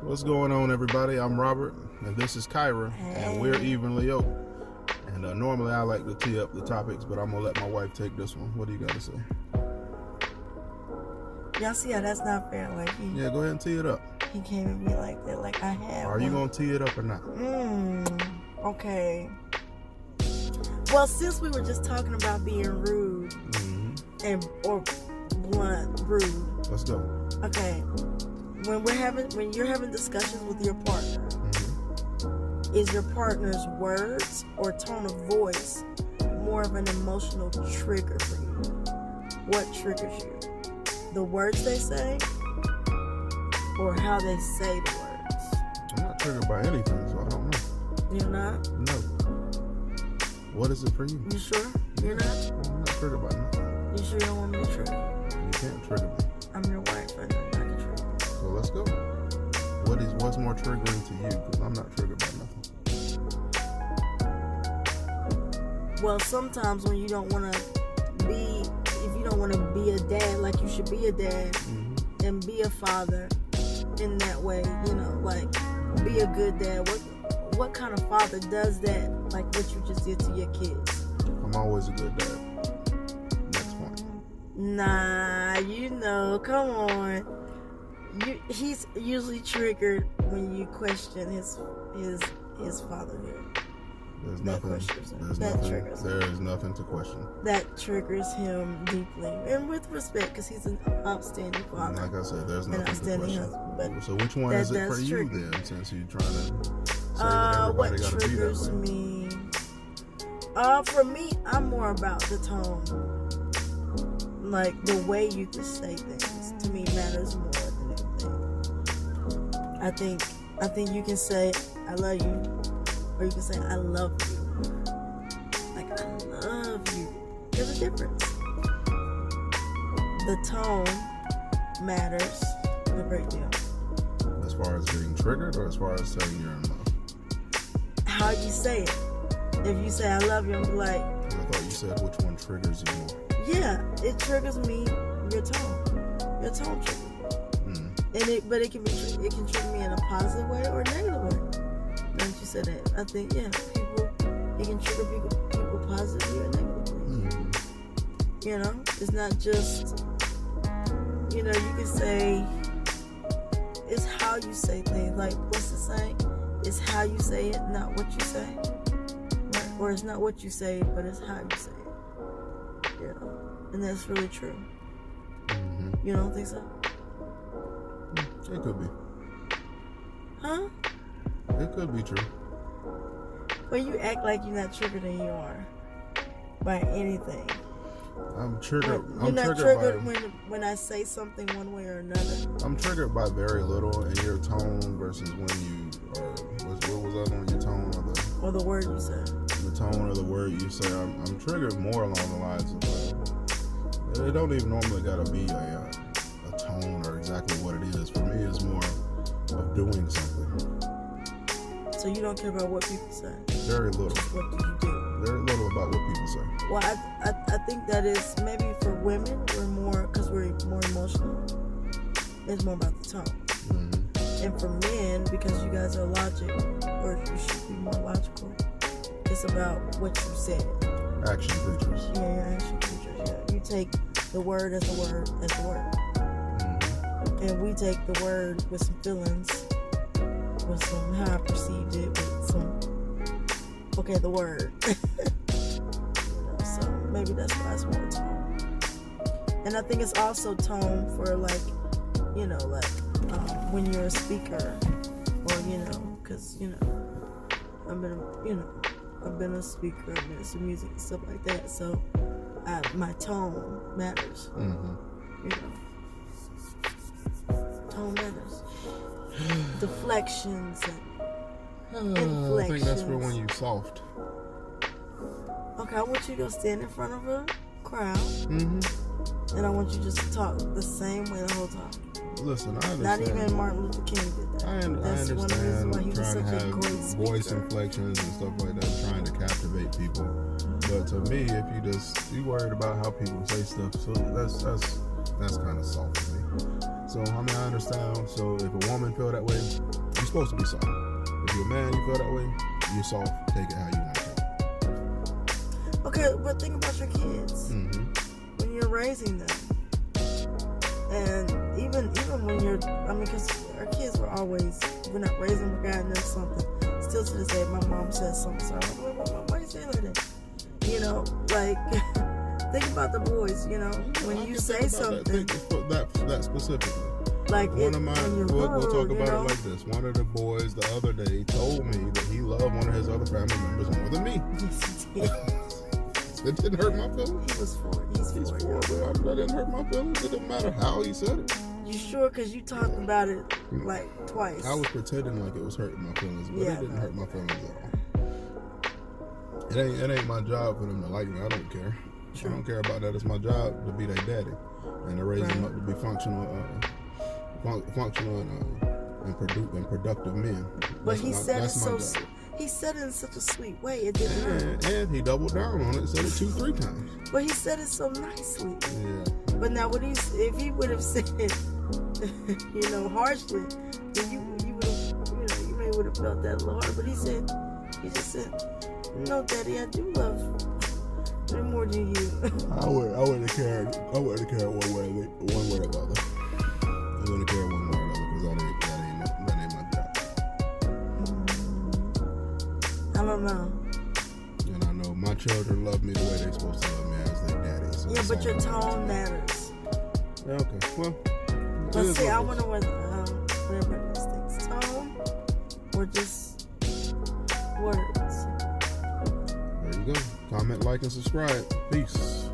What's going on, everybody? I'm Robert, and this is Kyra, and we're evenly yoked. And normally I like to tee up the topics, but I'm gonna let my wife take this one. What do you got to say? Y'all see how that's not fair? Like Yeah, go ahead and tee it up. he came at me like that, like I had. Are you gonna tee it up or not? Okay. Well, since we were just talking about being rude or blunt, rude. Let's go. Okay. When you're having discussions with your partner, is your partner's words or tone of voice more of an emotional trigger for you? What triggers you? The words they say or how they say the words? I'm not triggered by anything, so I don't know. You're not? No. What is it for you? You sure? You're not? I'm not triggered by nothing. You sure you don't want me to trigger? You can't trigger me. I'm your wife, I know you're not trigger. So let's go. What's more triggering to you? Because I'm not triggered by nothing. Well, sometimes when you don't want to be, if you don't want to be a dad like you should be a dad and be a father in that way, you know, like be a good dad. What kind of father does that, like what you just did to your kids? I'm always a good dad. Next point. Nah, you know, come on. He's usually triggered when you question his fatherhood. There's That triggers him. There is nothing to question. That triggers him deeply, and with respect, because he's an upstanding father. Like I said, there's nothing to question. Husband, so which one is it for you then, since you're trying to say that everybody what got to be that triggers way? me? For me, I'm more about the tone. Like the way you can say things to me matters more than anything. I think you can say I love you, or you can say I love you. Like I love you. There's a difference. The tone matters a great deal. As far as being triggered, or as far as saying you're in love? How you say it. If you say I love you, I'm like. I thought you said which one triggers you more. Yeah, it triggers me. Your tone. Your tone triggers me. But it can trigger me in a positive way or a negative way. Now that you said that, I think it can trigger people positively or negatively. You know, it's not just, you know, you can say it's how you say things. Like what's the saying? It's how you say it, not what you say. Right? Or it's not what you say, but it's how you say it. You know, and that's really true. You don't think so? It could be. Huh? It could be true. Well, you act like you're not triggered and you are by anything. I'm triggered. You're not triggered when I say something one way or another. I'm triggered by very little, and your tone versus when you what was that on your tone or the word you say? The tone or the word you say. I'm triggered more along the lines of it don't even normally gotta be a tone or exactly what it is. For me, it's more of doing something. So you don't care about what people say? Very little. Just what do you do? Very little about what people say. Well, I think that is maybe for women, because we're more emotional. It's more about the tone. And for men, because you guys are logic, or you should be more logical, it's about what you said. Action creatures. Yeah, action creatures. Yeah, you take the word as the word as the word. And we take the word with some feelings, with some how I perceived it, with some the word. You know, so maybe that's why it's more tone. And I think it's also tone for like, you know, like when you're a speaker, or you know, because you know, I've been a speaker, I've been some music and stuff like that. So my tone matters. You know. Tone matters. Deflections and inflections. I think that's for when you soft. Okay, I want you to go stand in front of a crowd, and I want you just to talk the same way the whole time. Listen, I understand. Not even Martin Luther King did that. I understand one of the reasons why he was trying to such a have great voice speaker. inflections and stuff like that, trying to captivate people. But to me, if you worried about how people say stuff, so that's kind of soft to me. So I mean, I understand. So if a woman feel that way, you're supposed to be soft. If you're a man, you feel that way, you're soft. Take it how you want to take it. Okay, but think about your kids when you're raising them, and even when you're, because our kids were always, we're not raising, we're guiding them something. Still to this day, my mom says something. So I'm like, why you say like that? Think about the boys. When you say something, that specifically. Like one of mine, we'll talk about it like this. One of the boys the other day told me that he loved one of his other family members more than me. Yes, he did. It didn't hurt my feelings. He was 4. He's 4. Bro. That didn't hurt my feelings. It didn't matter how he said it. You sure? Because you talked about it like twice. I was pretending like it was hurting my feelings, but it didn't hurt my feelings at all. It ain't my job for them to like me. I don't care. True. I don't care about that. It's my job to be their daddy and to raise them up to be functional and productive men. But he said it in such a sweet way. It didn't hurt. And he doubled down on it. Said it 2-3 times. But he said it so nicely. Yeah. But now, if he would have said it, harshly, then you may would have felt that a little hard. But he just said, "No, Daddy, I do love you more than you." I wouldn't have cared one way or the other. I wouldn't care one way or the other because that ain't my job. I don't know. And I know my children love me the way they're supposed to love me as their daddy. So yeah, but your tone matters. Yeah, okay. Well, let's see. I wonder whatever those things, tone or just words. There you go. Comment, like, and subscribe. Peace.